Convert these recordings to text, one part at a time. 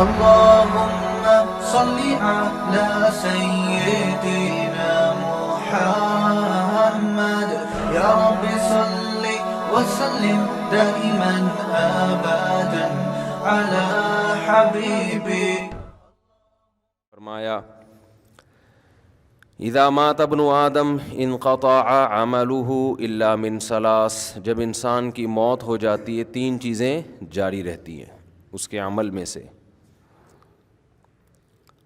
اللهم صل على سيدنا محمد يا رب صل وسلم دائما ابدا على حبيبي. فرمایا اذا مات ابن آدم انقطع عمله الا من ثلاث، جب انسان کی موت ہو جاتی ہے تین چیزیں جاری رہتی ہیں اس کے عمل میں سے.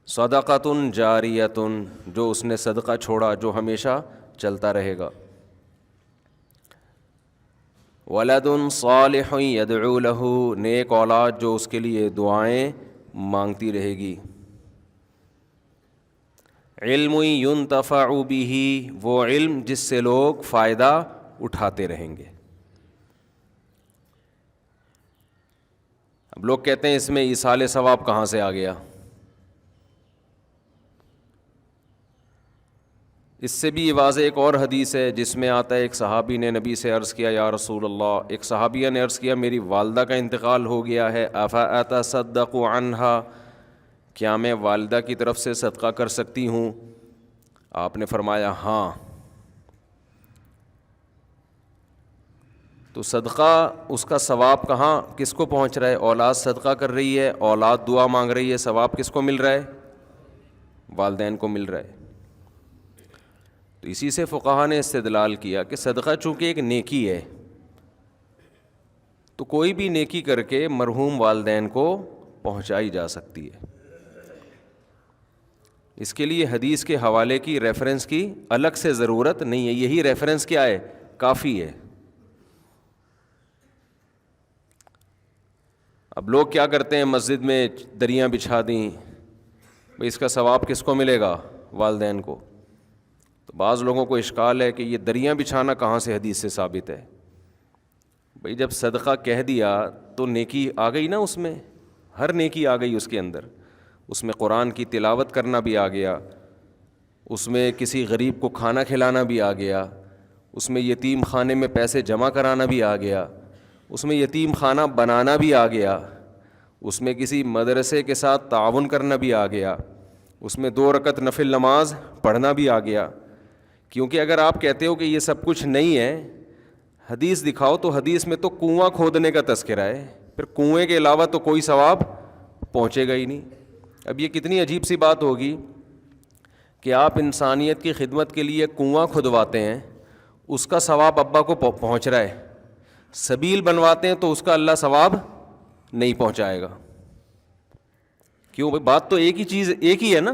صدقۃ جاریۃ، جو اس نے صدقہ چھوڑا جو ہمیشہ چلتا رہے گا. ولد صالح یدعو لہ، نیک اولاد جو اس کے لیے دعائیں مانگتی رہے گی. علم ینتفع بہ، وہ علم جس سے لوگ فائدہ اٹھاتے رہیں گے. اب لوگ کہتے ہیں اس میں ایصال ثواب کہاں سے آ گیا؟ اس سے بھی واضح ایک اور حدیث ہے جس میں آتا ہے ایک صحابی نے نبی سے عرض کیا یا رسول اللہ، ایک صحابیہ نے عرض کیا میری والدہ کا انتقال ہو گیا ہے، افاتصدق عنہا، کیا میں والدہ کی طرف سے صدقہ کر سکتی ہوں؟ آپ نے فرمایا ہاں. تو صدقہ اس کا ثواب کہاں کس کو پہنچ رہا ہے؟ اولاد صدقہ کر رہی ہے، اولاد دعا مانگ رہی ہے، ثواب کس کو مل رہا ہے؟ والدین کو مل رہا ہے. تو اسی سے فقہا نے استدلال کیا کہ صدقہ چونکہ ایک نیکی ہے تو کوئی بھی نیکی کر کے مرحوم والدین کو پہنچائی جا سکتی ہے. اس کے لیے حدیث کے حوالے کی ریفرنس کی الگ سے ضرورت نہیں ہے، یہی ریفرنس کیا ہے؟ کافی ہے. اب لوگ کیا کرتے ہیں مسجد میں دریاں بچھا دیں، بھئی اس کا ثواب کس کو ملے گا؟ والدین کو. تو بعض لوگوں کو اشکال ہے کہ یہ دریاں بچھانا کہاں سے حدیث سے ثابت ہے؟ بھئی جب صدقہ کہہ دیا تو نیکی آ گئی نا، اس میں ہر نیکی آ گئی اس کے اندر. اس میں قرآن کی تلاوت کرنا بھی آ گیا، اس میں کسی غریب کو کھانا کھلانا بھی آ گیا، اس میں یتیم خانے میں پیسے جمع کرانا بھی آ گیا، اس میں یتیم خانہ بنانا بھی آ گیا، اس میں کسی مدرسے کے ساتھ تعاون کرنا بھی آ گیا، اس میں 2 رکعت نفل نماز پڑھنا بھی آ گیا. کیونکہ اگر آپ کہتے ہو کہ یہ سب کچھ نہیں ہے، حدیث دکھاؤ تو حدیث میں تو کنواں کھودنے کا تذکرہ ہے، پھر کنویں کے علاوہ تو کوئی ثواب پہنچے گا ہی نہیں. اب یہ کتنی عجیب سی بات ہوگی کہ آپ انسانیت کی خدمت کے لیے کنواں کھدواتے ہیں، اس کا ثواب ابا کو پہنچ رہا ہے، سبیل بنواتے ہیں تو اس کا اللہ ثواب نہیں پہنچائے گا. کیوں؟ بات تو ایک ہی چیز ایک ہی ہے نا.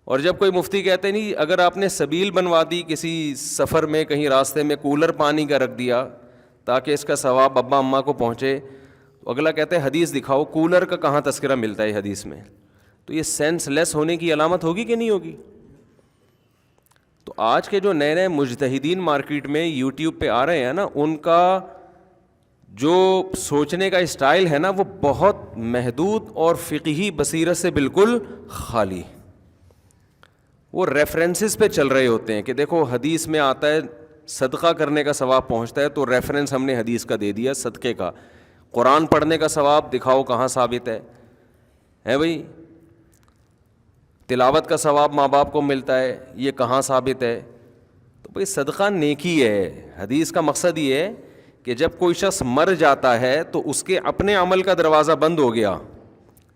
اور جب کوئی مفتی کہتے نہیں اگر آپ نے سبیل بنوا دی کسی سفر میں کہیں راستے میں کولر پانی کا رکھ دیا تاکہ اس کا ثواب ابا اماں کو پہنچے، تو اگلا کہتے ہیں حدیث دکھاؤ، کولر کا کہاں تذکرہ ملتا ہے حدیث میں؟ تو یہ سینس لیس ہونے کی علامت ہوگی کہ نہیں ہوگی؟ تو آج کے جو نئے نئے مجتہدین مارکیٹ میں یوٹیوب پہ آ رہے ہیں نا، ان کا جو سوچنے کا اسٹائل ہے نا وہ بہت محدود اور فقہی بصیرت سے بالکل خالی. وہ ریفرنسز پہ چل رہے ہوتے ہیں کہ دیکھو حدیث میں آتا ہے صدقہ کرنے کا ثواب پہنچتا ہے، تو ریفرنس ہم نے حدیث کا دے دیا صدقے کا. قرآن پڑھنے کا ثواب دکھاؤ کہاں ثابت ہے بھائی؟ تلاوت کا ثواب ماں باپ کو ملتا ہے، یہ کہاں ثابت ہے؟ تو بھائی صدقہ نیکی ہے. حدیث کا مقصد یہ ہے کہ جب کوئی شخص مر جاتا ہے تو اس کے اپنے عمل کا دروازہ بند ہو گیا،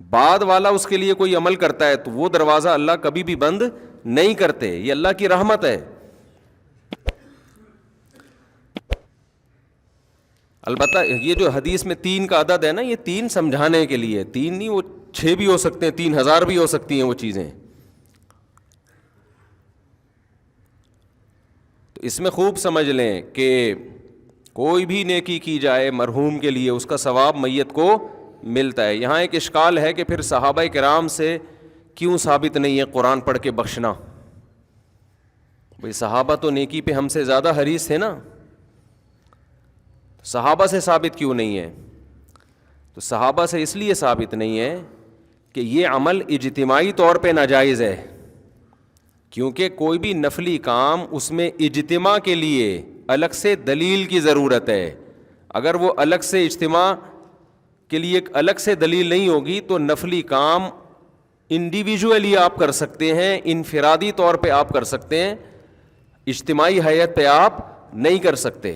بعد والا اس کے لیے کوئی عمل کرتا ہے تو وہ دروازہ اللہ کبھی بھی بند نہیں کرتے. یہ اللہ کی رحمت ہے. البتہ یہ جو حدیث میں 3 کا عدد ہے نا، یہ 3 سمجھانے کے لیے، 3 نہیں، وہ 6 بھی ہو سکتے ہیں، 3000 بھی ہو سکتی ہیں وہ چیزیں. تو اس میں خوب سمجھ لیں کہ کوئی بھی نیکی کی جائے مرحوم کے لیے اس کا ثواب میت کو ملتا ہے. یہاں ایک اشکال ہے کہ پھر صحابہ کرام سے کیوں ثابت نہیں ہے قرآن پڑھ کے بخشنا؟ بھئی صحابہ تو نیکی پہ ہم سے زیادہ حریص تھے نا، صحابہ سے ثابت کیوں نہیں ہے؟ تو صحابہ سے اس لیے ثابت نہیں ہے کہ یہ عمل اجتماعی طور پہ ناجائز ہے، کیونکہ کوئی بھی نفلی کام اس میں اجتماع کے لیے الگ سے دلیل کی ضرورت ہے. اگر وہ الگ سے اجتماع کے لیے ایک الگ سے دلیل نہیں ہوگی تو نفلی کام انڈیویجولی آپ کر سکتے ہیں, انفرادی طور پہ آپ کر سکتے ہیں, اجتماعی حیت پہ آپ نہیں کر سکتے.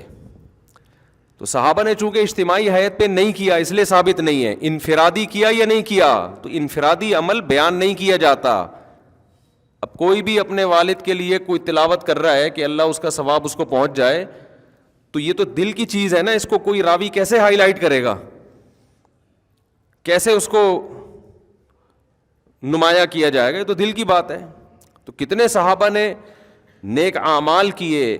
تو صحابہ نے چونکہ اجتماعی حیت پہ نہیں کیا اس لیے ثابت نہیں ہے. انفرادی کیا یا نہیں کیا, تو انفرادی عمل بیان نہیں کیا جاتا. اب کوئی بھی اپنے والد کے لیے کوئی تلاوت کر رہا ہے کہ اللہ اس کا ثواب اس کو پہنچ جائے, تو یہ تو دل کی چیز ہے نا, اس کو کوئی راوی کیسے ہائی لائٹ کرے گا, کیسے اس کو نمایاں کیا جائے گا, یہ تو دل کی بات ہے. تو کتنے صحابہ نے نیک اعمال کیے,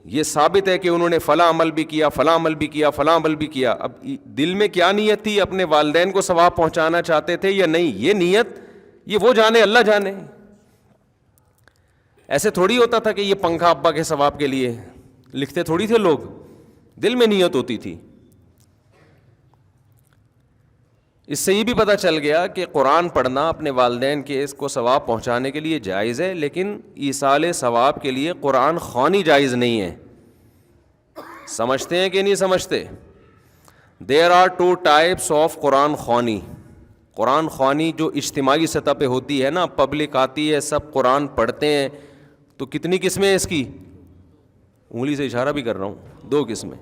یہ ثابت ہے کہ انہوں نے فلاں عمل بھی کیا, فلاں عمل بھی کیا, فلاں عمل بھی کیا. اب دل میں کیا نیت تھی, اپنے والدین کو ثواب پہنچانا چاہتے تھے یا نہیں, یہ نیت یہ وہ جانے, اللہ جانے. ایسے تھوڑی ہوتا تھا کہ یہ پنکھا ابا کے ثواب کے لیے لکھتے تھوڑی تھے لوگ, دل میں نیت ہوتی تھی. اس سے یہ بھی پتہ چل گیا کہ قرآن پڑھنا اپنے والدین کے اس کو ثواب پہنچانے کے لیے جائز ہے, لیکن ایصال ثواب کے لیے قرآن خوانی جائز نہیں ہے. سمجھتے ہیں کہ نہیں سمجھتے؟ دیر آر 2 types آف قرآن خوانی. قرآن خوانی جو اجتماعی سطح پہ ہوتی ہے نا, پبلک آتی ہے, سب قرآن پڑھتے ہیں, تو کتنی قسمیں ہیں اس کی؟ انگلی سے اشارہ بھی کر رہا ہوں, 2 قسمیں,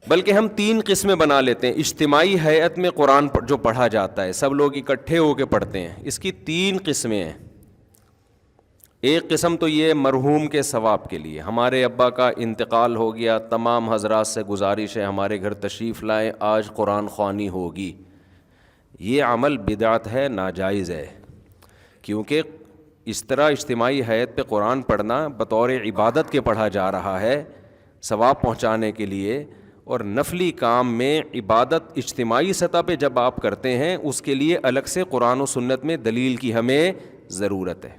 بلکہ ہم 3 قسمیں بنا لیتے ہیں. اجتماعی ہیئت میں قرآن جو پڑھا جاتا ہے, سب لوگ اکٹھے ہو کے پڑھتے ہیں, اس کی 3 قسمیں ہیں. ایک قسم تو یہ مرحوم کے ثواب کے لیے, ہمارے ابا کا انتقال ہو گیا, تمام حضرات سے گزارش ہے ہمارے گھر تشریف لائیں, آج قرآن خوانی ہوگی. یہ عمل بدعت ہے, ناجائز ہے, کیونکہ اس طرح اجتماعی ہیئت پہ قرآن پڑھنا بطور عبادت کے پڑھا جا رہا ہے ثواب پہنچانے کے لیے, اور نفلی کام میں عبادت اجتماعی سطح پہ جب آپ کرتے ہیں اس کے لیے الگ سے قرآن و سنت میں دلیل کی ہمیں ضرورت ہے.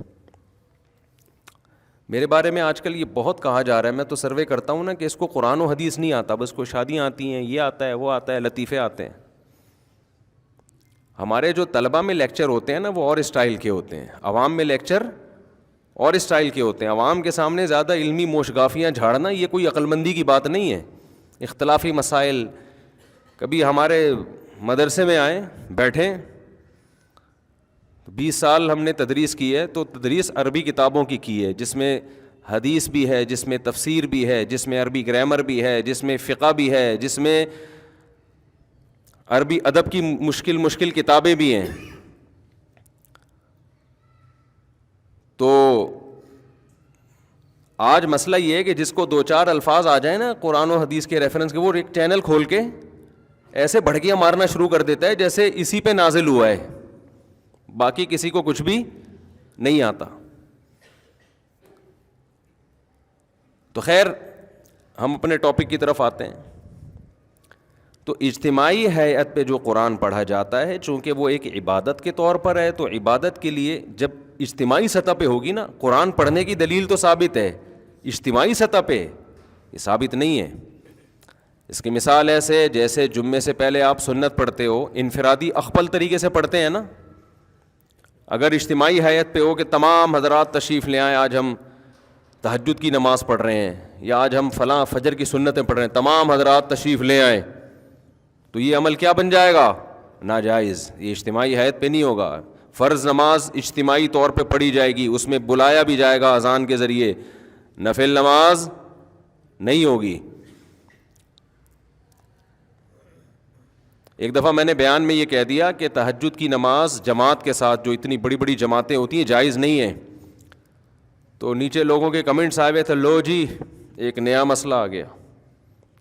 میرے بارے میں آج کل یہ بہت کہا جا رہا ہے, میں تو سروے کرتا ہوں نا کہ اس کو قرآن و حدیث نہیں آتا, بس کو شادیاں آتی ہیں, یہ آتا ہے, وہ آتا ہے, لطیفے آتے ہیں. ہمارے جو طلبہ میں لیکچر ہوتے ہیں نا وہ اور اسٹائل کے ہوتے ہیں, عوام میں لیکچر اور اسٹائل کے ہوتے ہیں. عوام کے سامنے زیادہ علمی موشگافیاں جھاڑنا یہ کوئی عقل مندی کی بات نہیں ہے. اختلافی مسائل, کبھی ہمارے مدرسے میں آئیں بیٹھیں, 20 سال ہم نے تدریس کی ہے, تو تدریس عربی کتابوں کی ہے, جس میں حدیث بھی ہے, جس میں تفسیر بھی ہے, جس میں عربی گرامر بھی ہے, جس میں فقہ بھی ہے, جس میں عربی ادب کی مشکل کتابیں بھی ہیں. تو آج مسئلہ یہ ہے کہ جس کو 2-4 الفاظ آ جائیں نا قرآن و حدیث کے ریفرنس کے, وہ ایک چینل کھول کے ایسے بھڑکیاں مارنا شروع کر دیتا ہے جیسے اسی پہ نازل ہوا ہے, باقی کسی کو کچھ بھی نہیں آتا. تو خیر ہم اپنے ٹاپک کی طرف آتے ہیں. تو اجتماعی ہیئت پہ جو قرآن پڑھا جاتا ہے, چونکہ وہ ایک عبادت کے طور پر ہے, تو عبادت کے لیے جب اجتماعی سطح پہ ہوگی نا, قرآن پڑھنے کی دلیل تو ثابت ہے, اجتماعی سطح پہ یہ ثابت نہیں ہے. اس کی مثال ایسے جیسے جمعے سے پہلے آپ سنت پڑھتے ہو, انفرادی اخپل طریقے سے پڑھتے ہیں نا. اگر اجتماعی حیت پہ ہو کہ تمام حضرات تشریف لے آئیں, آج ہم تہجد کی نماز پڑھ رہے ہیں, یا آج ہم فلاں فجر کی سنتیں پڑھ رہے ہیں, تمام حضرات تشریف لے آئیں, تو یہ عمل کیا بن جائے گا؟ ناجائز. یہ اجتماعی حیت پہ نہیں ہوگا. فرض نماز اجتماعی طور پہ پڑھی جائے گی, اس میں بلایا بھی جائے گا اذان کے ذریعے, نفل نماز نہیں ہوگی. ایک دفعہ میں نے بیان میں یہ کہہ دیا کہ تہجد کی نماز جماعت کے ساتھ, جو اتنی بڑی بڑی جماعتیں ہوتی ہیں, جائز نہیں ہے. تو نیچے لوگوں کے کمنٹس آئے ہوئے تھے, لو جی ایک نیا مسئلہ آ گیا,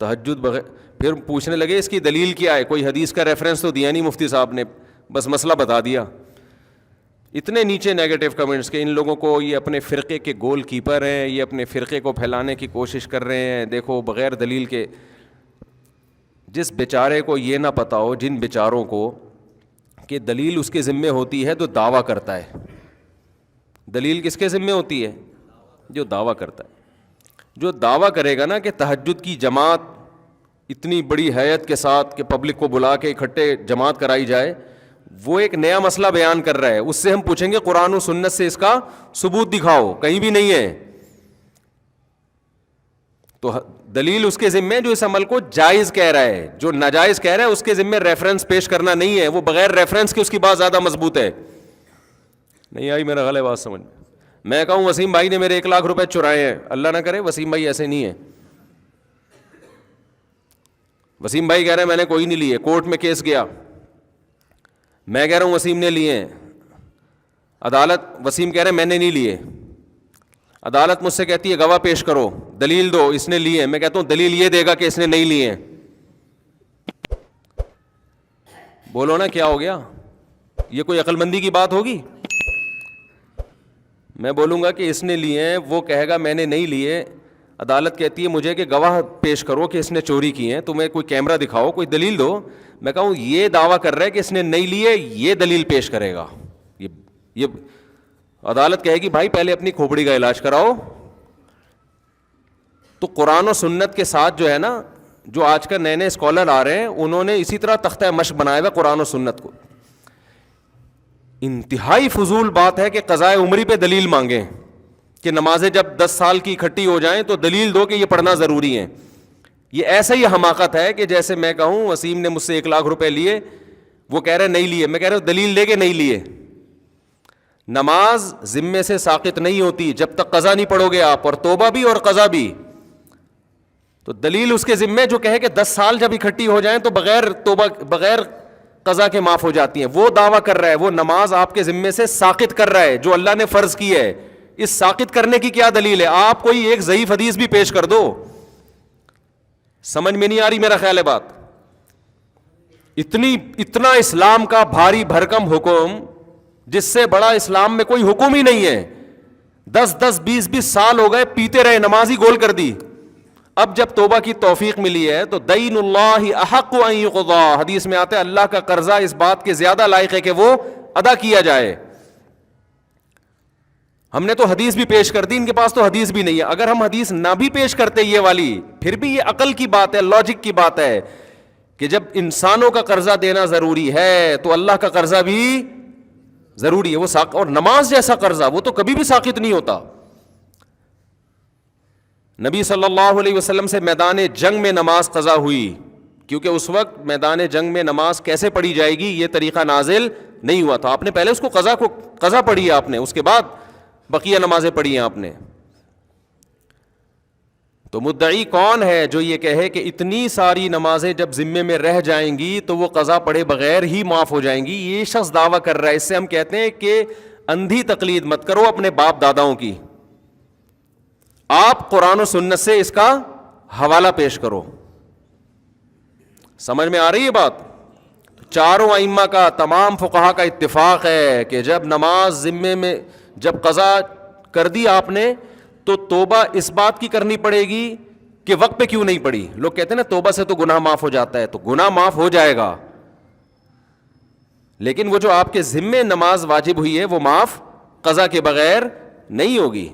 تہجد بغیر. پھر پوچھنے لگے اس کی دلیل کیا ہے, کوئی حدیث کا ریفرنس تو دیا نہیں مفتی صاحب نے, بس مسئلہ بتا دیا. اتنے نیچے نیگیٹو کمنٹس کہ ان لوگوں کو یہ اپنے فرقے کے گول کیپر ہیں, یہ اپنے فرقے کو پھیلانے کی کوشش کر رہے ہیں. دیکھو بغیر دلیل کے, جس بیچارے کو یہ نہ پتہ ہو, جن بیچاروں کو کہ دلیل اس کے ذمے ہوتی ہے تو دعویٰ کرتا ہے. دلیل کس کے ذمے ہوتی ہے؟ جو دعویٰ کرتا ہے. جو دعویٰ کرے گا نا کہ تہجد کی جماعت اتنی بڑی حیت کے ساتھ کہ پبلک کو بلا کے اکٹھے جماعت کرائی جائے, وہ ایک نیا مسئلہ بیان کر رہا ہے. اس سے ہم پوچھیں گے قرآن و سنت سے اس کا ثبوت دکھاؤ, کہیں بھی نہیں ہے. تو دلیل اس کے ذمے جو اس عمل کو جائز کہہ رہا ہے، جو ناجائز کہہ رہا ہے اس کے ذمے ریفرنس پیش کرنا نہیں ہے، وہ بغیر ریفرنس کے اس کی بات زیادہ مضبوط ہے. نہیں آئی میرا غلط بات سمجھ میں کہوں وسیم بھائی نے میرے 1,00,000 روپے چرائے ہیں، اللہ نہ کرے وسیم بھائی ایسے نہیں ہے. وسیم بھائی کہہ رہے ہیں میں نے کوئی نہیں لیے، کورٹ میں کیس گیا، میں کہہ رہا ہوں وسیم نے لیے ہیں، عدالت وسیم کہہ رہے ہیں میں نے نہیں لیے، عدالت مجھ سے کہتی ہے گواہ پیش کرو، دلیل دو اس نے لیے ہیں، میں کہتا ہوں دلیل یہ دے گا کہ اس نے نہیں لیے ہیں. بولو نا کیا ہو گیا؟ یہ کوئی عقل مندی کی بات ہوگی؟ میں بولوں گا کہ اس نے لیے ہیں، وہ کہے گا میں نے نہیں لیے، عدالت کہتی ہے مجھے کہ گواہ پیش کرو کہ اس نے چوری کی ہیں، تمہیں کوئی کیمرہ دکھاؤ، کوئی دلیل دو. میں کہوں یہ دعویٰ کر رہا ہے کہ اس نے نہیں لیے، یہ دلیل پیش کرے گا. یہ عدالت کہے گی بھائی پہلے اپنی کھوپڑی کا علاج کراؤ. تو قرآن و سنت کے ساتھ جو ہے نا، جو آج کل نئے نئے اسکالر آ رہے ہیں انہوں نے اسی طرح تختہ مشق بنایا ہوا قرآن و سنت کو. انتہائی فضول بات ہے کہ قضائے عمری پہ دلیل مانگیں کہ نمازیں جب 10 سال کی اکٹھی ہو جائیں تو دلیل دو کہ یہ پڑھنا ضروری ہے. یہ ایسا ہی حماقت ہے کہ جیسے میں کہوں وسیم نے مجھ سے 1,00,000 روپے لیے، وہ کہہ رہے نہیں لیے، میں کہہ رہا ہوں دلیل دے کے نہیں لیے. نماز ذمے سے ساقط نہیں ہوتی جب تک قضا نہیں پڑھو گے آپ، اور توبہ بھی اور قضا بھی. تو دلیل اس کے ذمے جو کہے کہ 10 سال جب اکٹھی ہو جائیں تو بغیر توبہ بغیر قضا کے معاف ہو جاتی ہیں، وہ دعویٰ کر رہا ہے وہ نماز آپ کے ذمے سے ساقط کر رہا ہے جو اللہ نے فرض کی ہے. اس ساقط کرنے کی کیا دلیل ہے؟ آپ کوئی ایک ضعیف حدیث بھی پیش کر دو. سمجھ میں نہیں آ رہی میرا خیال ہے بات؟ اتنا اسلام کا بھاری بھرکم حکم جس سے بڑا اسلام میں کوئی حکم ہی نہیں ہے. 10 20 سال ہو گئے پیتے رہے، نماز ہی گول کر دی. اب جب توبہ کی توفیق ملی ہے تو دین اللہ احق ان یقضی، حدیث میں آتا ہے اللہ کا قرضہ اس بات کے زیادہ لائق ہے کہ وہ ادا کیا جائے. ہم نے تو حدیث بھی پیش کر دی، ان کے پاس تو حدیث بھی نہیں ہے. اگر ہم حدیث نہ بھی پیش کرتے یہ والی، پھر بھی یہ عقل کی بات ہے، لاجک کی بات ہے کہ جب انسانوں کا قرضہ دینا ضروری ہے تو اللہ کا قرضہ بھی ضروری ہے. وہ اور نماز جیسا قرضہ وہ تو کبھی بھی ساقط نہیں ہوتا. نبی صلی اللہ علیہ وسلم سے میدان جنگ میں نماز قضا ہوئی، کیونکہ اس وقت میدان جنگ میں نماز کیسے پڑھی جائے گی یہ طریقہ نازل نہیں ہوا تھا. آپ نے پہلے اس کو قضا پڑھی ہے آپ نے، اس کے بعد بقیہ نمازیں پڑھی ہیں آپ نے. تو مدعی کون ہے جو یہ کہے کہ اتنی ساری نمازیں جب ذمے میں رہ جائیں گی تو وہ قضا پڑھے بغیر ہی معاف ہو جائیں گی؟ یہ شخص دعویٰ کر رہا ہے. اس سے ہم کہتے ہیں کہ اندھی تقلید مت کرو اپنے باپ داداؤں کی، آپ قرآن و سنت سے اس کا حوالہ پیش کرو. سمجھ میں آ رہی ہے بات؟ چاروں ائمہ کا، تمام فقہا کا اتفاق ہے کہ جب نماز ذمے میں جب قضا کر دی آپ نے تو توبہ اس بات کی کرنی پڑے گی کہ وقت پہ کیوں نہیں پڑی. لوگ کہتے ہیں نا توبہ سے تو گناہ معاف ہو جاتا ہے، تو گناہ معاف ہو جائے گا، لیکن وہ جو آپ کے ذمے نماز واجب ہوئی ہے وہ معاف قضا کے بغیر نہیں ہوگی.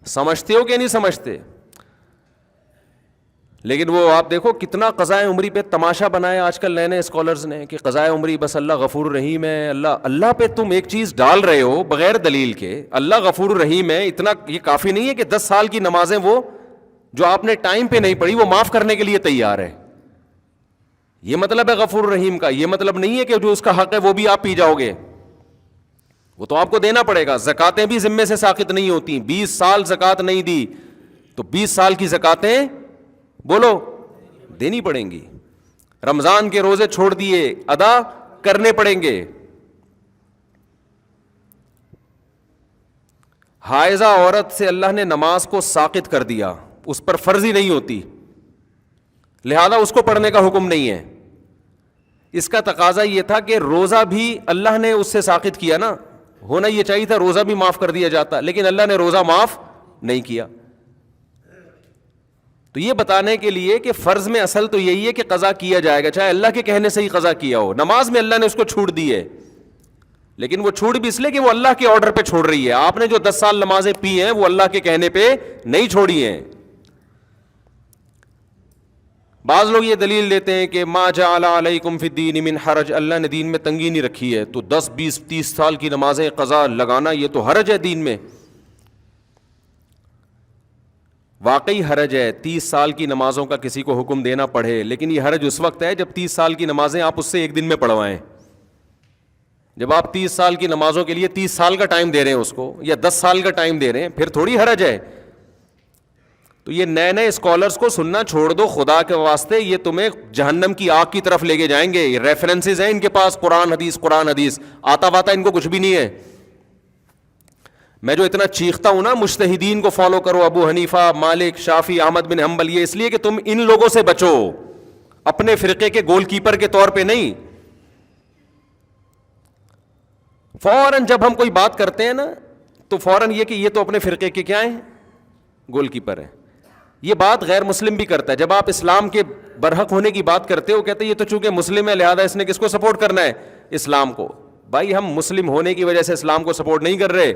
سمجھتے ہو کہ نہیں سمجھتے؟ لیکن وہ آپ دیکھو کتنا قضائے عمری پہ تماشا بنایا آج کل نئے نئے اسکالرز نے کہ قضائے عمری بس اللہ غفور رحیم ہے. اللہ پہ تم ایک چیز ڈال رہے ہو بغیر دلیل کے، اللہ غفور رحیم ہے، اتنا یہ کافی نہیں ہے کہ 10 سال کی نمازیں وہ جو آپ نے ٹائم پہ نہیں پڑھی وہ معاف کرنے کے لیے تیار ہے. یہ مطلب ہے غفور رحیم کا، یہ مطلب نہیں ہے کہ جو اس کا حق ہے وہ بھی آپ پی جاؤ گے، وہ تو آپ کو دینا پڑے گا. زکاتیں بھی ذمے سے ساقط نہیں ہوتی. 20 سال زکات نہیں دی تو 20 سال کی زکاتیں بولو دینی پڑیں گی. رمضان کے روزے چھوڑ دیے ادا کرنے پڑیں گے. حائضہ عورت سے اللہ نے نماز کو ساقط کر دیا، اس پر فرض ہی نہیں ہوتی، لہذا اس کو پڑھنے کا حکم نہیں ہے. اس کا تقاضا یہ تھا کہ روزہ بھی اللہ نے اس سے ساقط کیا نا، ہونا یہ چاہیے تھا روزہ بھی معاف کر دیا جاتا، لیکن اللہ نے روزہ معاف نہیں کیا. تو یہ بتانے کے لیے کہ فرض میں اصل تو یہی ہے کہ قضا کیا جائے گا، چاہے اللہ کے کہنے سے ہی قضا کیا ہو. نماز میں اللہ نے اس کو چھوٹ دی ہے، لیکن وہ چھوٹ بھی اس لیے کہ وہ اللہ کے آرڈر پہ چھوڑ رہی ہے. آپ نے جو 10 سال نمازیں پی ہیں وہ اللہ کے کہنے پہ نہیں چھوڑی ہیں. بعض لوگ یہ دلیل دیتے ہیں کہ ما جعل علیکم فی الدین من حرج، اللہ نے دین میں تنگی نہیں رکھی ہے، تو 10 20 30 سال کی نمازیں قضا لگانا یہ تو حرج ہے دین میں. واقعی حرج ہے 30 سال کی نمازوں کا کسی کو حکم دینا پڑے، لیکن یہ حرج اس وقت ہے جب 30 سال کی نمازیں آپ اس سے ایک دن میں پڑھوائیں. جب آپ 30 سال کی نمازوں کے لیے 30 سال کا ٹائم دے رہے ہیں اس کو، یا 10 سال کا ٹائم دے رہے ہیں، پھر تھوڑی حرج ہے. تو یہ نئے نئے اسکالرس کو سننا چھوڑ دو خدا کے واسطے، یہ تمہیں جہنم کی آگ کی طرف لے کے جائیں گے. یہ ریفرنسز ہیں ان کے پاس، قرآن حدیث آتا واتا ان کو کچھ بھی نہیں ہے. میں جو اتنا چیختا ہوں نا مجتہدین کو فالو کرو، ابو حنیفہ، مالک، شافعی، احمد بن حنبل، یہ اس لیے کہ تم ان لوگوں سے بچو، اپنے فرقے کے گول کیپر کے طور پہ نہیں. فوراً جب ہم کوئی بات کرتے ہیں نا تو فوراً یہ کہ یہ تو اپنے فرقے کے کیا ہیں، گول کیپر ہیں. یہ بات غیر مسلم بھی کرتا ہے. جب آپ اسلام کے برحق ہونے کی بات کرتے ہو، کہتے ہیں یہ تو چونکہ مسلم ہے لہذا اس نے کس کو سپورٹ کرنا ہے، اسلام کو. بھائی ہم مسلم ہونے کی وجہ سے اسلام کو سپورٹ نہیں کر رہے،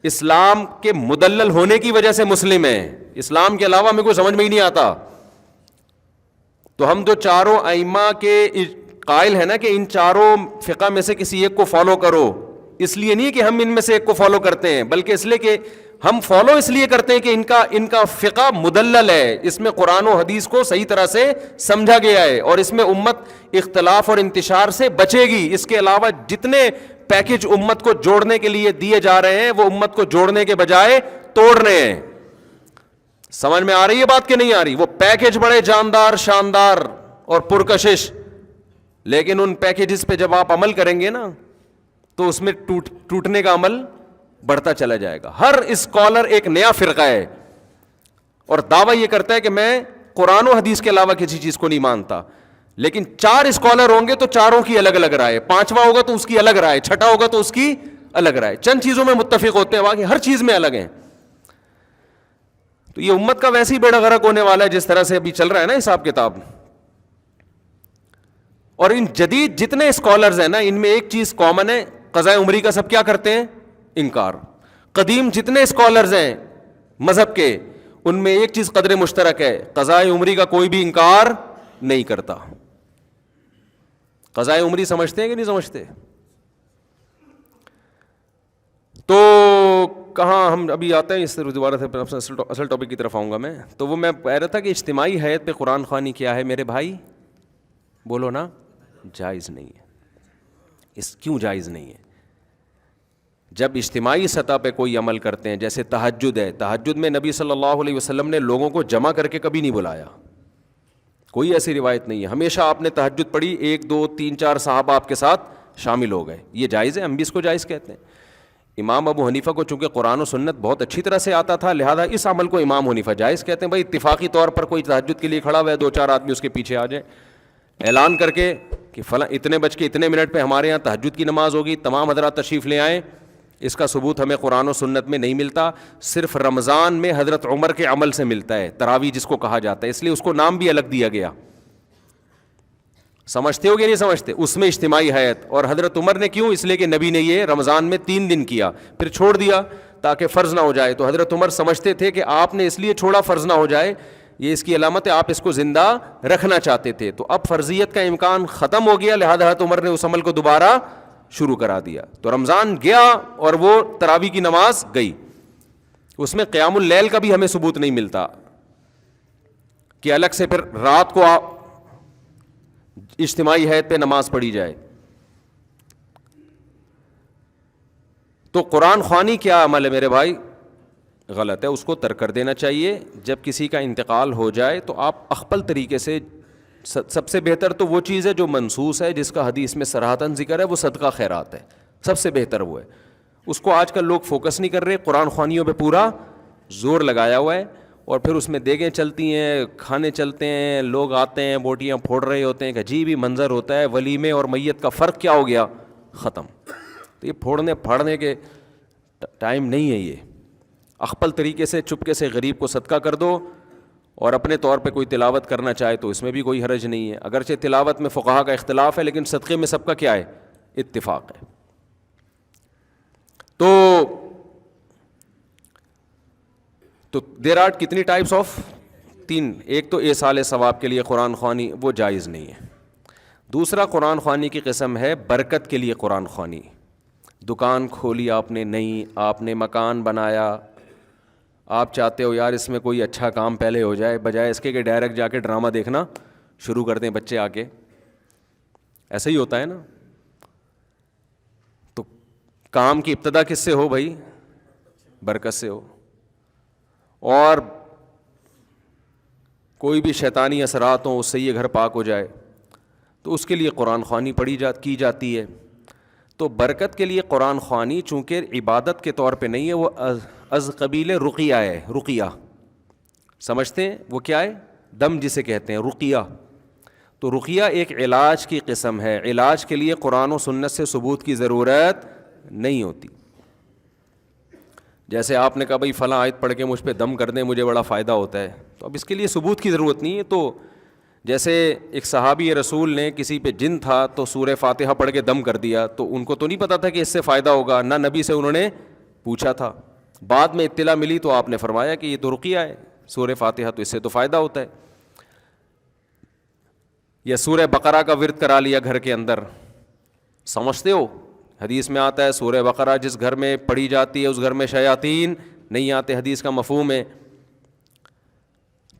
اسلام کے مدلل ہونے کی وجہ سے مسلم ہیں. اسلام کے علاوہ ہمیں کوئی سمجھ میں ہی نہیں آتا. تو ہم تو چاروں ائمہ کے قائل ہیں نا کہ ان چاروں فقہ میں سے کسی ایک کو فالو کرو. اس لیے نہیں کہ ہم ان میں سے ایک کو فالو کرتے ہیں، بلکہ اس لیے کہ ہم فالو اس لیے کرتے ہیں کہ ان کا فقہ مدلل ہے، اس میں قرآن و حدیث کو صحیح طرح سے سمجھا گیا ہے، اور اس میں امت اختلاف اور انتشار سے بچے گی. اس کے علاوہ جتنے پیکج امت کو جوڑنے کے لیے دیے جا رہے ہیں وہ امت کو جوڑنے کے بجائے توڑ رہے ہیں. سمجھ میں آ رہی ہے بات کہ نہیں آ رہی؟ وہ پیکج بڑے جاندار، شاندار اور پرکشش، لیکن ان پیکجز پہ جب آپ عمل کریں گے نا تو اس میں ٹوٹنے کا عمل بڑھتا چلا جائے گا. ہر اسکالر ایک نیا فرقہ ہے اور دعویٰ یہ کرتا ہے کہ میں قرآن و حدیث کے علاوہ کسی چیز کو نہیں مانتا. لیکن 4 اسکالر ہوں گے تو چاروں کی الگ الگ رائے، 5واں ہوگا تو اس کی الگ رائے، 6واں ہوگا تو اس کی الگ رائے. چند چیزوں میں متفق ہوتے ہیں، باقی ہر چیز میں الگ ہیں. تو یہ امت کا ویسے ہی بیڑا غرق ہونے والا ہے جس طرح سے ابھی چل رہا ہے نا حساب کتاب. اور ان جدید جتنے اسکالرز ہیں نا ان میں ایک چیز کامن ہے، قضاء عمری کا سب کیا کرتے ہیں؟ انکار. قدیم جتنے اسکالرز ہیں مذہب کے ان میں ایک چیز قدر مشترک ہے، قضاء عمری کا کوئی بھی انکار نہیں کرتا. قضاء عمری سمجھتے ہیں کہ نہیں سمجھتے؟ تو کہاں ہم ابھی آتے ہیں، اس دوبارہ سے اصل ٹاپک کی طرف آؤں گا میں. تو وہ میں کہہ رہا تھا کہ اجتماعی حیت پہ قرآن خوانی کیا ہے میرے بھائی؟ بولو نا. جائز نہیں ہے. کیوں جائز نہیں ہے؟ جب اجتماعی سطح پہ کوئی عمل کرتے ہیں، جیسے تہجد ہے، تہجد میں نبی صلی اللہ علیہ وسلم نے لوگوں کو جمع کر کے کبھی نہیں بلایا، کوئی ایسی روایت نہیں ہے. ہمیشہ آپ نے تہجد پڑھی، 1 2 3 4 صحابہ آپ کے ساتھ شامل ہو گئے. یہ جائز ہے، ہم بھی اس کو جائز کہتے ہیں. امام ابو حنیفہ کو چونکہ قرآن و سنت بہت اچھی طرح سے آتا تھا لہذا اس عمل کو امام حنیفہ جائز کہتے ہیں. بھائی اتفاقی طور پر کوئی تہجد کے لیے کھڑا ہوا ہے، 2 4 آدمی اس کے پیچھے آ جائیں، اعلان کر کے کہ فلاں اتنے بج کے اتنے منٹ پہ ہمارے یہاں تہجد کی نماز ہوگی، تمام حضرات تشریف لے آئیں. اس کا ثبوت ہمیں قرآن و سنت میں نہیں ملتا، صرف رمضان میں حضرت عمر کے عمل سے ملتا ہے، تراویح جس کو کہا جاتا ہے، اس لیے اس کو نام بھی الگ دیا گیا. سمجھتے ہو کہ نہیں سمجھتے؟ اس میں اجتماعی حیت. اور حضرت عمر نے کیوں؟ اس لیے کہ نبی نے یہ رمضان میں 3 دن کیا پھر چھوڑ دیا تاکہ فرض نہ ہو جائے. تو حضرت عمر سمجھتے تھے کہ آپ نے اس لیے چھوڑا فرض نہ ہو جائے، یہ اس کی علامت ہے، آپ اس کو زندہ رکھنا چاہتے تھے. تو اب فرضیت کا امکان ختم ہو گیا لہذا حضرت عمر نے اس عمل کو دوبارہ شروع کرا دیا. تو رمضان گیا اور وہ تراویح کی نماز گئی. اس میں قیام اللیل کا بھی ہمیں ثبوت نہیں ملتا کہ الگ سے پھر رات کو اجتماعی حیت پہ نماز پڑھی جائے. تو قرآن خوانی کیا عمل ہے میرے بھائی؟ غلط ہے، اس کو ترک کر دینا چاہیے. جب کسی کا انتقال ہو جائے تو آپ اخپل طریقے سے، سب سے بہتر تو وہ چیز ہے جو منصوص ہے، جس کا حدیث میں صراحتاً ذکر ہے، وہ صدقہ خیرات ہے. سب سے بہتر وہ ہے. اس کو آج کل لوگ فوکس نہیں کر رہے، قرآن خوانیوں پہ پورا زور لگایا ہوا ہے. اور پھر اس میں دیگیں چلتی ہیں، کھانے چلتے ہیں، لوگ آتے ہیں بوٹیاں پھوڑ رہے ہوتے ہیں، کہ عجیب ہی منظر ہوتا ہے. ولیمے اور میت کا فرق کیا ہو گیا؟ ختم. تو یہ پھوڑنے پھاڑنے کے ٹائم نہیں ہے. یہ اخپل طریقے سے چپکے سے غریب کو صدقہ کر دو، اور اپنے طور پہ کوئی تلاوت کرنا چاہے تو اس میں بھی کوئی حرج نہیں ہے. اگرچہ تلاوت میں فقہا کا اختلاف ہے لیکن صدقے میں سب کا کیا ہے؟ اتفاق ہے. تو دیر آر کتنی ٹائپس آف 3. ایک تو ایصال ثواب کے لیے قرآن خوانی، وہ جائز نہیں ہے. دوسرا قرآن خوانی کی قسم ہے برکت کے لیے قرآن خوانی. دکان کھولی آپ نے، نہیں، آپ نے مکان بنایا، آپ چاہتے ہو یار اس میں کوئی اچھا کام پہلے ہو جائے، بجائے اس کے کہ ڈائریکٹ جا کے ڈرامہ دیکھنا شروع کر دیں بچے آ کے. ایسا ہی ہوتا ہے نا. تو کام کی ابتدا کس سے ہو بھائی؟ برکت سے ہو. اور کوئی بھی شیطانی اثرات ہوں اس سے یہ گھر پاک ہو جائے تو اس کے لیے قرآن خوانی کی جاتی ہے. تو برکت کے لیے قرآن خوانی چونکہ عبادت کے طور پہ نہیں ہے، وہ از قبیل رقیہ ہے. رقیہ سمجھتے ہیں وہ کیا ہے؟ دم جسے کہتے ہیں رقیہ. تو رقیہ ایک علاج کی قسم ہے. علاج کے لیے قرآن و سنت سے ثبوت کی ضرورت نہیں ہوتی. جیسے آپ نے کہا بھائی فلاں آیت پڑھ کے مجھ پہ دم کر دیں مجھے بڑا فائدہ ہوتا ہے، تو اب اس کے لیے ثبوت کی ضرورت نہیں ہے. تو جیسے ایک صحابی رسول نے کسی پہ جن تھا تو سورہ فاتحہ پڑھ کے دم کر دیا، تو ان کو تو نہیں پتا تھا کہ اس سے فائدہ ہوگا، نہ نبی سے انہوں نے پوچھا تھا. بعد میں اطلاع ملی تو آپ نے فرمایا کہ یہ تو رقیہ ہے، سورہ فاتحہ تو اس سے تو فائدہ ہوتا ہے. یا سورہ بقرہ کا ورد کرا لیا گھر کے اندر. سمجھتے ہو حدیث میں آتا ہے سورہ بقرہ جس گھر میں پڑھی جاتی ہے اس گھر میں شیاطین نہیں آتے، حدیث کا مفہوم ہے.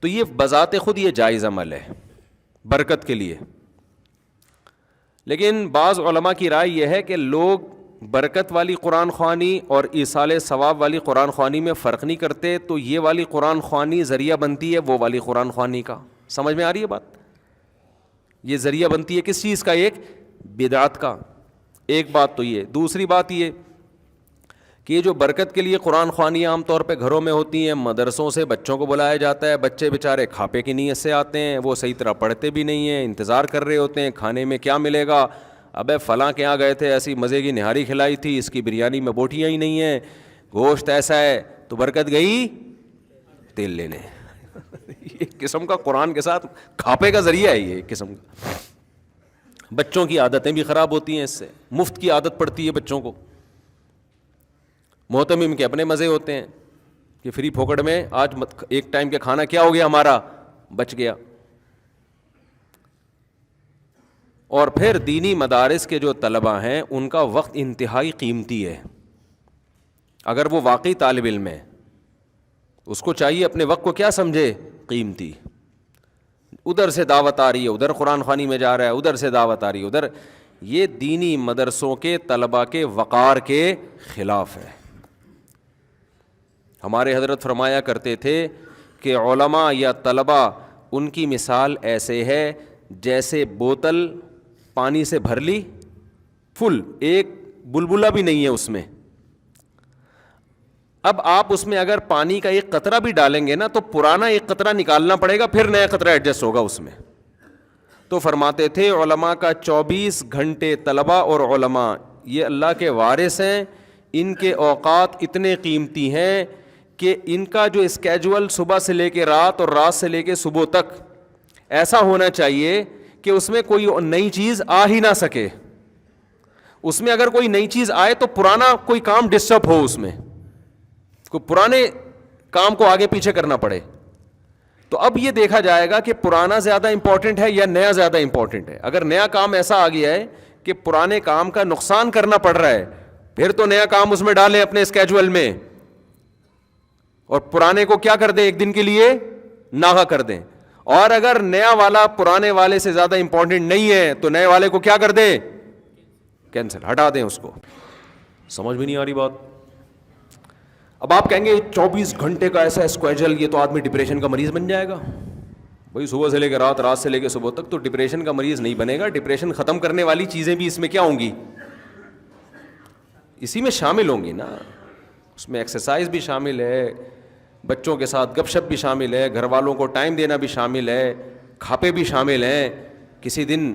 تو یہ بذات خود یہ جائز عمل ہے برکت کے لیے. لیکن بعض علماء کی رائے یہ ہے کہ لوگ برکت والی قرآن خوانی اور ایصال ثواب والی قرآن خوانی میں فرق نہیں کرتے، تو یہ والی قرآن خوانی ذریعہ بنتی ہے وہ والی قرآن خوانی کا. سمجھ میں آ رہی ہے بات؟ یہ ذریعہ بنتی ہے کس چیز کا؟ ایک بدعت کا. ایک بات تو یہ. دوسری بات یہ کہ یہ جو برکت کے لیے قرآن خوانیاں عام طور پہ گھروں میں ہوتی ہیں، مدرسوں سے بچوں کو بلایا جاتا ہے، بچے بیچارے کھاپے کی نیت سے آتے ہیں، وہ صحیح طرح پڑھتے بھی نہیں ہیں، انتظار کر رہے ہوتے ہیں کھانے میں کیا ملے گا. ابے فلاں کے یہاں گئے تھے ایسی مزے کی نہاری کھلائی تھی، اس کی بریانی میں بوٹیاں ہی نہیں ہیں، گوشت ایسا ہے، تو برکت گئی تیل لینے. ایک قسم کا قرآن کے ساتھ کھاپے کا ذریعہ ہے یہ ایک قسم کا. بچوں کی عادتیں بھی خراب ہوتی ہیں اس سے. مفت کی عادت پڑتی ہے بچوں کو. محتمم کے اپنے مزے ہوتے ہیں کہ فری پھوکٹ میں آج ایک ٹائم کا کھانا کیا ہو گیا ہمارا، بچ گیا. اور پھر دینی مدارس کے جو طلباء ہیں ان کا وقت انتہائی قیمتی ہے. اگر وہ واقعی طالب علم ہے اس کو چاہیے اپنے وقت کو کیا سمجھے؟ قیمتی. ادھر سے دعوت آ رہی ہے ادھر قرآن خوانی میں جا رہا ہے، ادھر سے دعوت آ رہی ہے ادھر. یہ دینی مدرسوں کے طلباء کے وقار کے خلاف ہے. ہمارے حضرت فرمایا کرتے تھے کہ علماء یا طلباء ان کی مثال ایسے ہے جیسے بوتل پانی سے بھر لی فل، ایک بلبلہ بھی نہیں ہے اس میں. اب آپ اس میں اگر پانی کا ایک قطرہ بھی ڈالیں گے نا تو پرانا ایک قطرہ نکالنا پڑے گا، پھر نیا قطرہ ایڈجسٹ ہوگا اس میں. تو فرماتے تھے علماء کا 24 گھنٹے طلباء اور علماء یہ اللہ کے وارث ہیں، ان کے اوقات اتنے قیمتی ہیں کہ ان کا جو اسکیجول صبح سے لے کے رات اور رات سے لے کے صبح تک ایسا ہونا چاہیے کہ اس میں کوئی نئی چیز آ ہی نہ سکے. اس میں اگر کوئی نئی چیز آئے تو پرانا کوئی کام ڈسٹرب ہو، اس میں کوئی پرانے کام کو آگے پیچھے کرنا پڑے. تو اب یہ دیکھا جائے گا کہ پرانا زیادہ امپورٹنٹ ہے یا نیا زیادہ امپورٹنٹ ہے. اگر نیا کام ایسا آ گیا ہے کہ پرانے کام کا نقصان کرنا پڑ رہا ہے پھر تو نیا کام اس میں ڈالیں اپنے اسکیجول میں، اور پرانے کو کیا کر دیں ایک دن کے لیے ناغا کر دیں. اور اگر نیا والا پرانے والے سے زیادہ امپورٹنٹ نہیں ہے تو نئے والے کو کیا کر دیں؟ کینسل، ہٹا دیں اس کو. سمجھ میں نہیں آ رہی بات؟ اب آپ کہیں گے 24 گھنٹے کا ایسا اسکیجول، یہ تو آدمی ڈپریشن کا مریض بن جائے گا. بھائی صبح سے لے کے رات، رات سے لے کے صبح تک تو ڈپریشن کا مریض نہیں بنے گا. ڈپریشن ختم کرنے والی چیزیں بھی اس میں کیا ہوں گی؟ اسی میں شامل ہوں گی نا. اس میں ایکسرسائز بھی شامل ہے، بچوں کے ساتھ گپ شپ بھی شامل ہے، گھر والوں کو ٹائم دینا بھی شامل ہے، کھاپے بھی شامل ہیں. کسی دن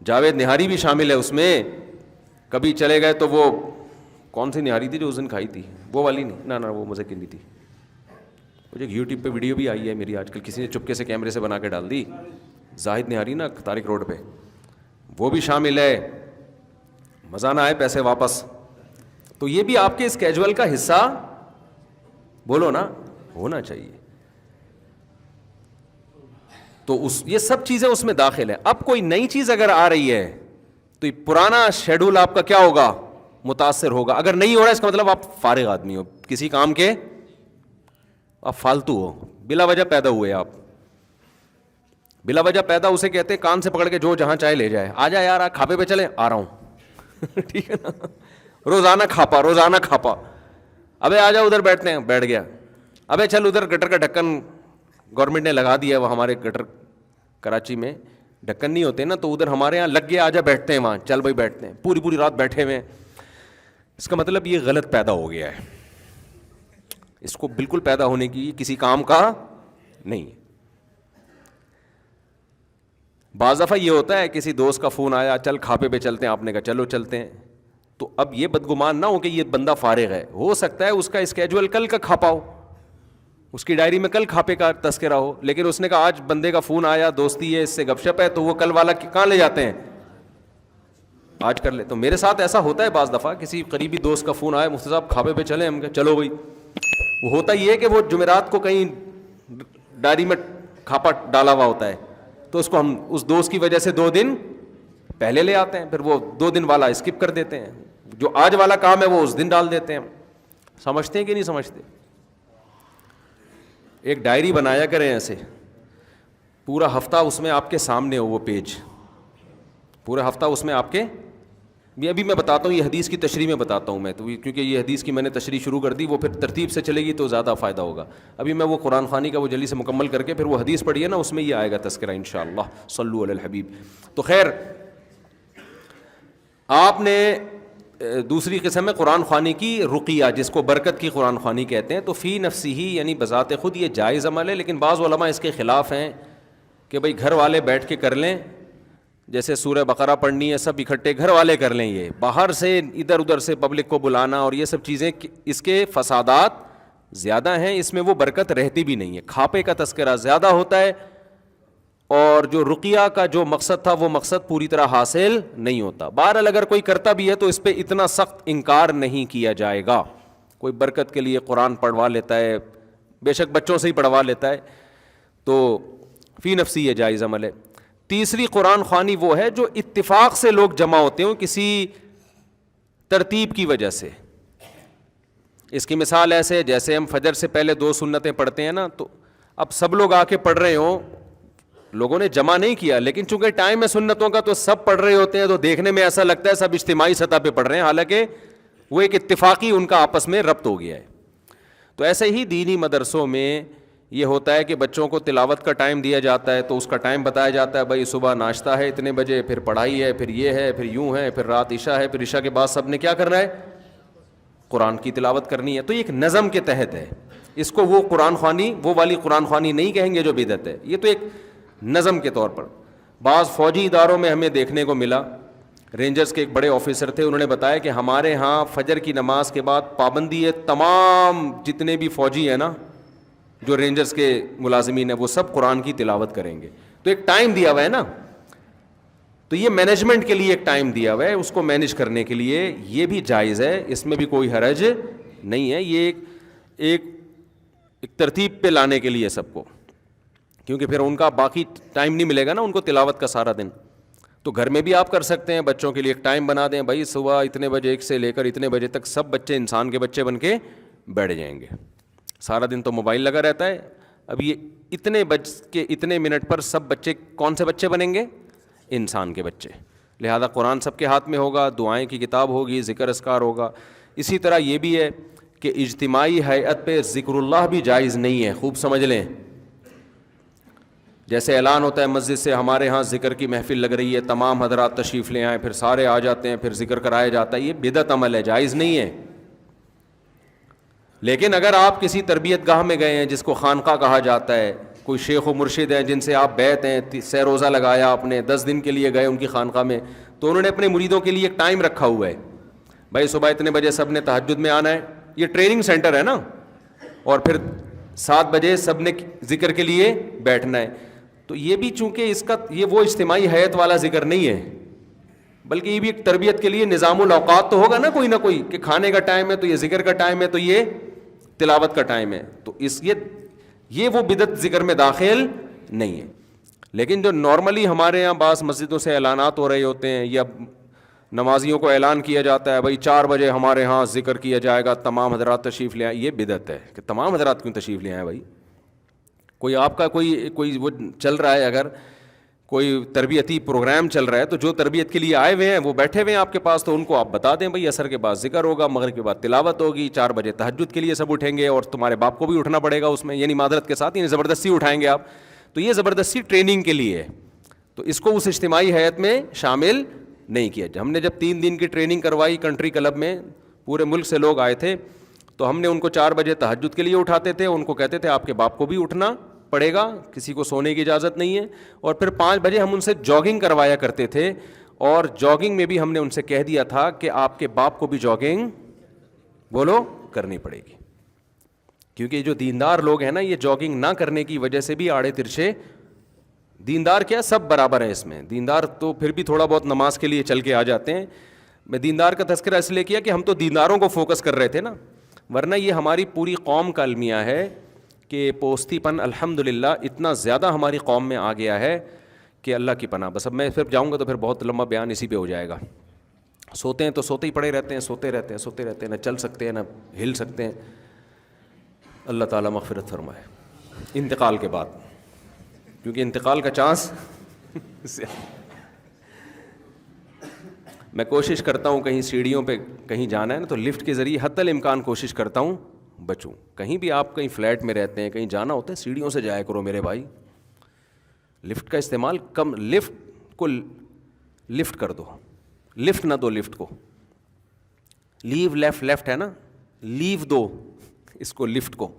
جاوید نہاری بھی شامل ہے اس میں. کبھی چلے گئے تو وہ کون سی نہاری تھی جو اس دن کھائی تھی؟ وہ والی نہیں، نہ وہ مزے کی نہیں تھی. مجھے یوٹیوب پہ ویڈیو بھی آئی ہے میری آج کل، کسی نے چپکے سے کیمرے سے بنا کے ڈال دی. زاہد نہاری نا طارق روڈ پہ، وہ بھی شامل ہے. مزہ نہ آئے پیسے واپس. تو یہ بھی آپ کے اسکیجول کا حصہ بولو نا ہونا چاہیے. تو یہ سب چیزیں اس میں داخل ہیں. اب کوئی نئی چیز اگر آ رہی ہے تو یہ پرانا شیڈول آپ کا کیا ہوگا؟ متاثر ہوگا. اگر نہیں ہو رہا ہے اس کا مطلب آپ فارغ آدمی ہو، کسی کام کے آپ فالتو ہو, بلا وجہ پیدا ہوئے آپ. بلا وجہ پیدا اسے کہتے ہیں کان سے پکڑ کے جو جہاں چاہے لے جائے, آ جا یار کھاپے پہ چلے, آ رہا ہوں. ٹھیک ہے نا, روزانہ کھاپا, روزانہ کھاپا. ابے آ جا ادھر بیٹھتے ہیں, بیٹھ گیا. ابے چل ادھر گٹر کا ڈھکن گورنمنٹ نے لگا دیا, وہ ہمارے گٹر کراچی میں ڈھکن نہیں ہوتے نا, تو ادھر ہمارے یہاں لگ گیا, آ جا بیٹھتے ہیں وہاں, چل بھائی بیٹھتے ہیں, پوری پوری رات بیٹھے ہوئے ہیں. اس کا مطلب یہ غلط پیدا ہو گیا ہے, اس کو بالکل پیدا ہونے کی کسی کام کا نہیں ہے. بعض دفعہ یہ ہوتا ہے کسی دوست کا فون آیا, چل کھاپے پہ چلتے ہیں, آپ نے کہا چلو چلتے ہیں, تو اب یہ بدگمان نہ ہو کہ یہ بندہ فارغ ہے, ہو سکتا ہے اس کا اسکیجول کل کا کھاپا ہو, اس کی ڈائری میں کل کھاپے کا تذکرہ ہو, لیکن اس نے کہا آج بندے کا فون آیا, دوستی ہے, اس سے گپ شپ ہے, تو وہ کل والا کہاں لے جاتے ہیں, آج کر لے. تو میرے ساتھ ایسا ہوتا ہے بعض دفعہ, کسی قریبی دوست کا فون آیا, مفتی صاحب کھاپے پہ چلیں, ہم کہا چلو بھائی. وہ ہوتا یہ ہے کہ وہ جمعرات کو کہیں ڈائری میں کھاپا ڈالا ہوا ہوتا ہے, تو اس کو ہم اس دوست کی وجہ سے 2 دن پہلے لے آتے ہیں, پھر وہ 2 دن والا اسکپ کر دیتے ہیں, جو آج والا کام ہے وہ اس دن ڈال دیتے ہیں. سمجھتے ہیں کہ نہیں سمجھتے؟ ایک ڈائری بنایا کریں ایسے, پورا ہفتہ اس میں آپ کے سامنے ہو وہ پیج, پورا ہفتہ اس میں آپ کے. ابھی میں بتاتا ہوں, یہ حدیث کی تشریح میں بتاتا ہوں میں, تو کیونکہ یہ حدیث کی میں نے تشریح شروع کر دی, وہ پھر ترتیب سے چلے گی تو زیادہ فائدہ ہوگا. ابھی میں وہ قرآن خوانی کا وہ جلدی سے مکمل کر کے پھر وہ حدیث پڑھی ہے نا, اس میں یہ آئے گا تذکرہ انشاءاللہ. صلو علی الحبیب. تو خیر, آپ نے دوسری قسم ہے قرآن خوانی کی رقیہ, جس کو برکت کی قرآن خوانی کہتے ہیں. تو فی نفسی ہی یعنی بذات خود یہ جائز عمل ہے, لیکن بعض علماء اس کے خلاف ہیں کہ بھئی گھر والے بیٹھ کے کر لیں, جیسے سورہ بقرہ پڑھنی ہے سب اکٹھے گھر والے کر لیں, یہ باہر سے ادھر ادھر سے پبلک کو بلانا اور یہ سب چیزیں, اس کے فسادات زیادہ ہیں, اس میں وہ برکت رہتی بھی نہیں ہے. کھاپے کا تذکرہ زیادہ ہوتا ہے, اور جو رقیہ کا جو مقصد تھا وہ مقصد پوری طرح حاصل نہیں ہوتا. بہرحال اگر کوئی کرتا بھی ہے تو اس پہ اتنا سخت انکار نہیں کیا جائے گا. کوئی برکت کے لیے قرآن پڑھوا لیتا ہے, بے شک بچوں سے ہی پڑھوا لیتا ہے, تو فی نفسی یہ جائز عمل ہے. تیسری قرآن خوانی وہ ہے جو اتفاق سے لوگ جمع ہوتے ہوں کسی ترتیب کی وجہ سے. اس کی مثال ایسے, جیسے ہم فجر سے پہلے 2 سنتیں پڑھتے ہیں نا, تو اب سب لوگ آ کے پڑھ رہے ہوں, لوگوں نے جمع نہیں کیا, لیکن چونکہ ٹائم ہے سنتوں کا تو سب پڑھ رہے ہوتے ہیں, تو دیکھنے میں ایسا لگتا ہے سب اجتماعی سطح پہ پڑھ رہے ہیں, حالانکہ وہ ایک اتفاقی ان کا آپس میں ربط ہو گیا ہے. تو ایسے ہی دینی مدرسوں میں یہ ہوتا ہے کہ بچوں کو تلاوت کا ٹائم دیا جاتا ہے, تو اس کا ٹائم بتایا جاتا ہے, بھائی صبح ناشتہ ہے اتنے بجے, پھر پڑھائی ہے, پھر یہ ہے, پھر یوں ہے, پھر رات عشاء ہے, پھر عشاء کے بعد سب نے کیا کرنا ہے, قرآن کی تلاوت کرنی ہے. تو یہ ایک نظم کے تحت ہے, اس کو وہ قرآن خوانی, وہ والی قرآن خوانی نہیں کہیں گے جو بدعت ہے, یہ تو ایک نظم کے طور پر. بعض فوجی اداروں میں ہمیں دیکھنے کو ملا, رینجرز کے ایک بڑے آفیسر تھے, انہوں نے بتایا کہ ہمارے ہاں فجر کی نماز کے بعد پابندی ہے, تمام جتنے بھی فوجی ہیں نا, جو رینجرز کے ملازمین ہیں, وہ سب قرآن کی تلاوت کریں گے. تو ایک ٹائم دیا ہوا ہے نا, تو یہ مینجمنٹ کے لیے ایک ٹائم دیا ہوا ہے, اس کو مینیج کرنے کے لیے یہ بھی جائز ہے, اس میں بھی کوئی حرج نہیں ہے. یہ ایک ترتیب پہ لانے کے لیے سب کو, کیونکہ پھر ان کا باقی ٹائم نہیں ملے گا نا ان کو تلاوت کا سارا دن. تو گھر میں بھی آپ کر سکتے ہیں, بچوں کے لیے ایک ٹائم بنا دیں, بھائی صبح اتنے بجے سے لے کر اتنے بجے تک سب بچے انسان کے بچے بن کے بیٹھ جائیں گے. سارا دن تو موبائل لگا رہتا ہے, اب یہ اتنے بج کے اتنے منٹ پر سب بچے کون سے بچے بنیں گے, انسان کے بچے. لہذا قرآن سب کے ہاتھ میں ہوگا, دعائیں کی کتاب ہوگی, ذکر اذکار ہوگا. اسی طرح یہ بھی ہے کہ اجتماعی ہیئت پہ ذکر اللہ بھی جائز نہیں ہے, خوب سمجھ لیں. جیسے اعلان ہوتا ہے مسجد سے, ہمارے ہاں ذکر کی محفل لگ رہی ہے, تمام حضرات تشریف لے آئیں, پھر سارے آ جاتے ہیں, پھر ذکر کرایا جاتا ہے, یہ بدعت عمل ہے, جائز نہیں ہے. لیکن اگر آپ کسی تربیت گاہ میں گئے ہیں جس کو خانقاہ کہا جاتا ہے, کوئی شیخ و مرشد ہیں جن سے آپ بیعت ہیں, سہ روزہ لگایا آپ نے, 10 دن کے لیے گئے ان کی خانقاہ میں, تو انہوں نے اپنے مریدوں کے لیے ایک ٹائم رکھا ہوا ہے, بھائی صبح اتنے بجے سب نے تہجد میں آنا ہے, یہ ٹریننگ سینٹر ہے نا, اور پھر 7 بجے سب نے ذکر کے لیے بیٹھنا ہے. تو یہ بھی چونکہ اس کا یہ وہ اجتماعی حیت والا ذکر نہیں ہے, بلکہ یہ بھی ایک تربیت کے لیے نظام الاوقات تو ہوگا نا کوئی نہ کوئی, کہ کھانے کا ٹائم ہے تو یہ ذکر کا ٹائم ہے, تو یہ تلاوت کا ٹائم ہے. تو اس یہ وہ بدعت ذکر میں داخل نہیں ہے. لیکن جو نارملی ہمارے یہاں بعض مسجدوں سے اعلانات ہو رہے ہوتے ہیں, یا نمازیوں کو اعلان کیا جاتا ہے بھائی 4 بجے ہمارے ہاں ذکر کیا جائے گا, تمام حضرات تشریف لے آئیں. یہ بدعت ہے کہ تمام حضرات کیوں تشریف لے آئیں بھائی. کوئی آپ کا کوئی وہ چل رہا ہے, اگر کوئی تربیتی پروگرام چل رہا ہے تو جو تربیت کے لیے آئے ہوئے ہیں وہ بیٹھے ہوئے ہیں آپ کے پاس, تو ان کو آپ بتا دیں بھائی عصر کے بعد ذکر ہوگا, مغرب کے بعد تلاوت ہوگی, 4 بجے تہجد کے لیے سب اٹھیں گے اور تمہارے باپ کو بھی اٹھنا پڑے گا اس میں, یعنی معذرت کے ساتھ, یعنی زبردستی اٹھائیں گے آپ. تو یہ زبردستی ٹریننگ کے لیے ہے, تو اس کو اس اجتماعی حیات میں شامل نہیں کیا. ہم نے جب 3 دن کی ٹریننگ کروائی کنٹری کلب میں, پورے ملک سے لوگ آئے تھے, تو ہم نے ان کو 4 بجے تہجد کے لیے اٹھاتے تھے, ان کو کہتے تھے آپ کے باپ کو بھی اٹھنا پڑے گا, کسی کو سونے کی اجازت نہیں ہے. اور پھر 5 بجے ہم ان سے جاگنگ کروایا کرتے تھے, اور جاگنگ میں بھی ہم نے ان سے کہہ دیا تھا کہ آپ کے باپ کو بھی جاگنگ بولو کرنی پڑے گی, کیونکہ جو دیندار لوگ ہیں نا یہ جاگنگ نہ کرنے کی وجہ سے بھی آڑے ترچھے, دیندار کیا سب برابر ہیں اس میں, دیندار تو پھر بھی تھوڑا بہت نماز کے لیے چل کے آ جاتے ہیں. میں دیندار کا تذکرہ اس لیے کیا کہ ہم تو دینداروں کو فوکس کر رہے تھے نا, ورنہ یہ ہماری پوری قوم کا المیہ ہے کہ پوستی پن الحمدللہ اتنا زیادہ ہماری قوم میں آ گیا ہے کہ اللہ کی پناہ. بس اب میں پھر جاؤں گا تو پھر بہت لمبا بیان اسی پہ ہو جائے گا. سوتے ہیں تو سوتے ہی پڑے رہتے ہیں, سوتے رہتے ہیں, نہ چل سکتے ہیں نہ ہل سکتے ہیں. اللہ تعالیٰ مغفرت فرمائے انتقال کے بعد, کیونکہ انتقال کا چانس میں کوشش کرتا ہوں کہیں سیڑھیوں پہ کہیں جانا ہے نا تو لفٹ کے ذریعے حتی الامکان کوشش کرتا ہوں بچوں. کہیں بھی آپ کہیں فلیٹ میں رہتے ہیں, کہیں جانا ہوتا ہے, سیڑھیوں سے جایا کرو میرے بھائی. لفٹ کا استعمال کم, لفٹ کو لفٹ کر دو, لفٹ نہ دو لفٹ کو. لیو لیفٹ ہے نا, لیو دو اس کو لفٹ کو,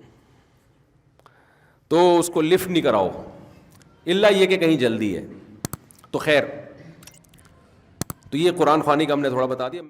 تو اس کو لفٹ نہیں کراؤ الا یہ کہ کہیں جلدی ہے. تو خیر, تو یہ قرآن خوانی کا ہم نے تھوڑا بتا دیا.